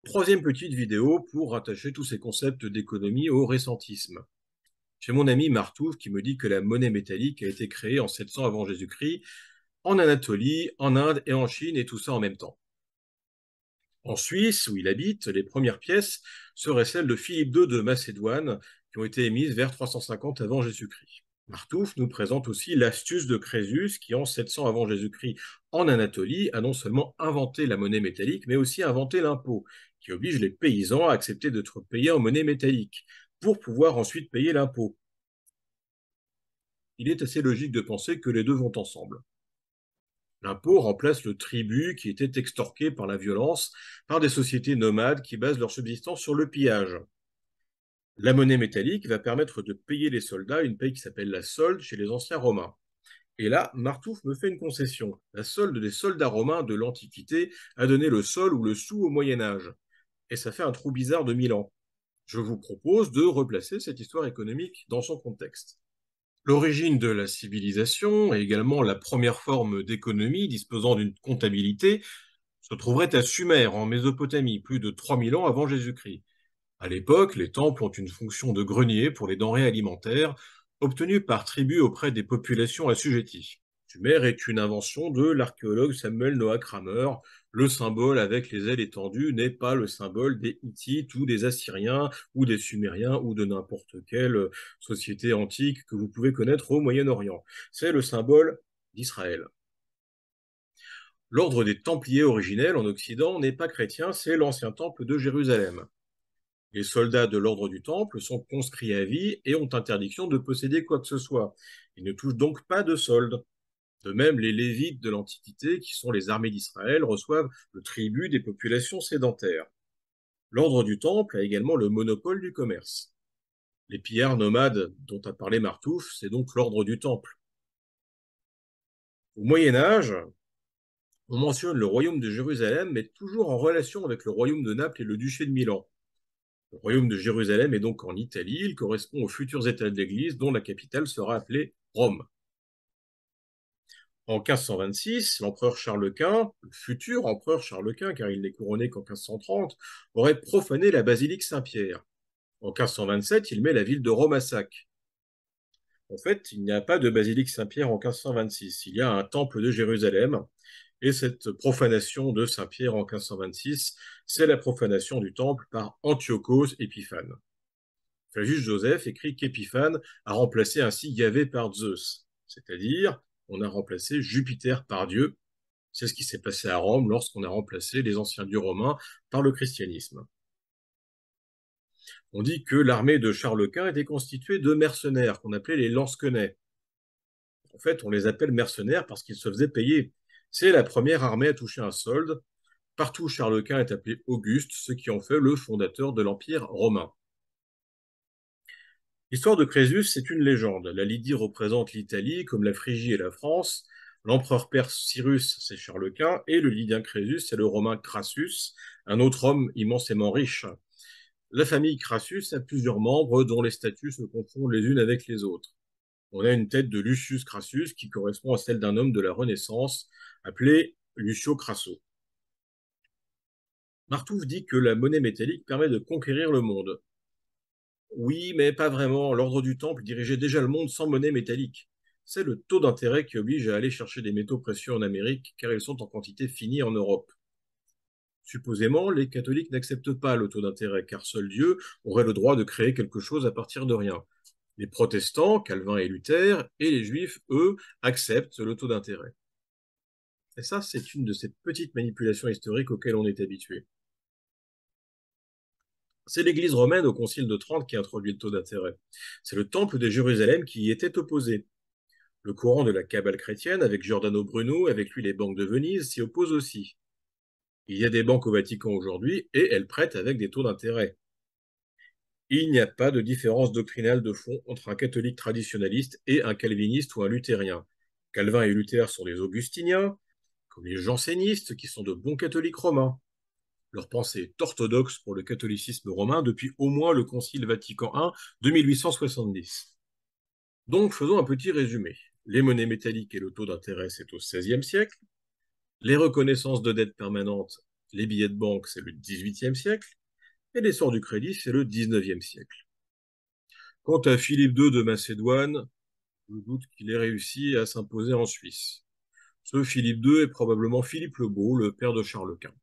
Troisième petite vidéo pour rattacher tous ces concepts d'économie au récentisme. J'ai mon ami Martouf qui me dit que la monnaie métallique a été créée en 700 avant Jésus-Christ, en Anatolie, en Inde et en Chine, et tout ça en même temps. En Suisse, où il habite, les premières pièces seraient celles de Philippe II de Macédoine, qui ont été émises vers 350 avant Jésus-Christ. Martouf nous présente aussi l'astuce de Crésus, qui en 700 avant Jésus-Christ, en Anatolie, a non seulement inventé la monnaie métallique, mais aussi inventé l'impôt, qui oblige les paysans à accepter d'être payés en monnaie métallique, pour pouvoir ensuite payer l'impôt. Il est assez logique de penser que les deux vont ensemble. L'impôt remplace le tribut qui était extorqué par la violence par des sociétés nomades qui basent leur subsistance sur le pillage. La monnaie métallique va permettre de payer les soldats, une paye qui s'appelle la solde chez les anciens romains. Et là, Martouf me fait une concession. La solde des soldats romains de l'Antiquité a donné le sol ou le sou au Moyen Âge. Et ça fait un trou bizarre de 1000 ans. Je vous propose de replacer cette histoire économique dans son contexte. L'origine de la civilisation et également la première forme d'économie disposant d'une comptabilité se trouverait à Sumer, en Mésopotamie, plus de 3000 ans avant Jésus-Christ. À l'époque, les temples ont une fonction de grenier pour les denrées alimentaires obtenues par tribu auprès des populations assujetties. Sumer est une invention de l'archéologue Samuel Noah Kramer. Le symbole avec les ailes étendues n'est pas le symbole des Hittites ou des Assyriens ou des Sumériens ou de n'importe quelle société antique que vous pouvez connaître au Moyen-Orient. C'est le symbole d'Israël. L'ordre des Templiers originel en Occident n'est pas chrétien, c'est l'ancien temple de Jérusalem. Les soldats de l'ordre du Temple sont conscrits à vie et ont interdiction de posséder quoi que ce soit. Ils ne touchent donc pas de solde. De même, les Lévites de l'Antiquité, qui sont les armées d'Israël, reçoivent le tribut des populations sédentaires. L'ordre du Temple a également le monopole du commerce. Les pillards nomades dont a parlé Martouf, c'est donc l'ordre du Temple. Au Moyen Âge, on mentionne le royaume de Jérusalem, mais toujours en relation avec le royaume de Naples et le duché de Milan. Le royaume de Jérusalem est donc en Italie, il correspond aux futurs États de l'Église dont la capitale sera appelée Rome. En 1526, l'empereur Charles Quint, le futur empereur Charles Quint, car il n'est couronné qu'en 1530, aurait profané la basilique Saint-Pierre. En 1527, il met la ville de Rome à sac. En fait, il n'y a pas de basilique Saint-Pierre en 1526, il y a un temple de Jérusalem, et cette profanation de Saint-Pierre en 1526, c'est la profanation du temple par Antiochos Épiphane. Flavius Joseph écrit qu'Épiphane a remplacé ainsi Yahvé par Zeus, c'est-à-dire on a remplacé Jupiter par Dieu. C'est ce qui s'est passé à Rome lorsqu'on a remplacé les anciens dieux romains par le christianisme. On dit que l'armée de Charles Quint était constituée de mercenaires qu'on appelait les lansquenets. En fait, on les appelle mercenaires parce qu'ils se faisaient payer. C'est la première armée à toucher un solde. Partout, Charles Quint est appelé Auguste, ce qui en fait le fondateur de l'Empire romain. L'histoire de Crésus, c'est une légende. La Lydie représente l'Italie, comme la Phrygie et la France. L'empereur perse Cyrus, c'est Charles Quint, et le Lydien Crésus, c'est le Romain Crassus, un autre homme immensément riche. La famille Crassus a plusieurs membres dont les statuts se confondent les unes avec les autres. On a une tête de Lucius Crassus qui correspond à celle d'un homme de la Renaissance, appelé Lucio Crasso. Martouf dit que la monnaie métallique permet de conquérir le monde. Oui, mais pas vraiment. L'ordre du Temple dirigeait déjà le monde sans monnaie métallique. C'est le taux d'intérêt qui oblige à aller chercher des métaux précieux en Amérique, car ils sont en quantité finie en Europe. Supposément, les catholiques n'acceptent pas le taux d'intérêt, car seul Dieu aurait le droit de créer quelque chose à partir de rien. Les protestants, Calvin et Luther, et les juifs, eux, acceptent le taux d'intérêt. Et ça, c'est une de ces petites manipulations historiques auxquelles on est habitué. C'est l'Église romaine au Concile de Trente qui introduit le taux d'intérêt. C'est le Temple de Jérusalem qui y était opposé. Le courant de la Kabbale chrétienne, avec Giordano Bruno, avec lui les banques de Venise, s'y oppose aussi. Il y a des banques au Vatican aujourd'hui et elles prêtent avec des taux d'intérêt. Il n'y a pas de différence doctrinale de fond entre un catholique traditionnaliste et un calviniste ou un luthérien. Calvin et Luther sont des augustiniens, comme les jansénistes qui sont de bons catholiques romains. Leur pensée est orthodoxe pour le catholicisme romain depuis au moins le Concile Vatican I de 1870. Donc faisons un petit résumé. Les monnaies métalliques et le taux d'intérêt, c'est au XVIe siècle. Les reconnaissances de dettes permanentes Les billets de banque, c'est le XVIIIe siècle, et l'essor du crédit, c'est le XIXe siècle. Quant à Philippe II de Macédoine, je doute qu'il ait réussi à s'imposer en Suisse. Ce Philippe II est probablement Philippe le Beau, le père de Charles Quint.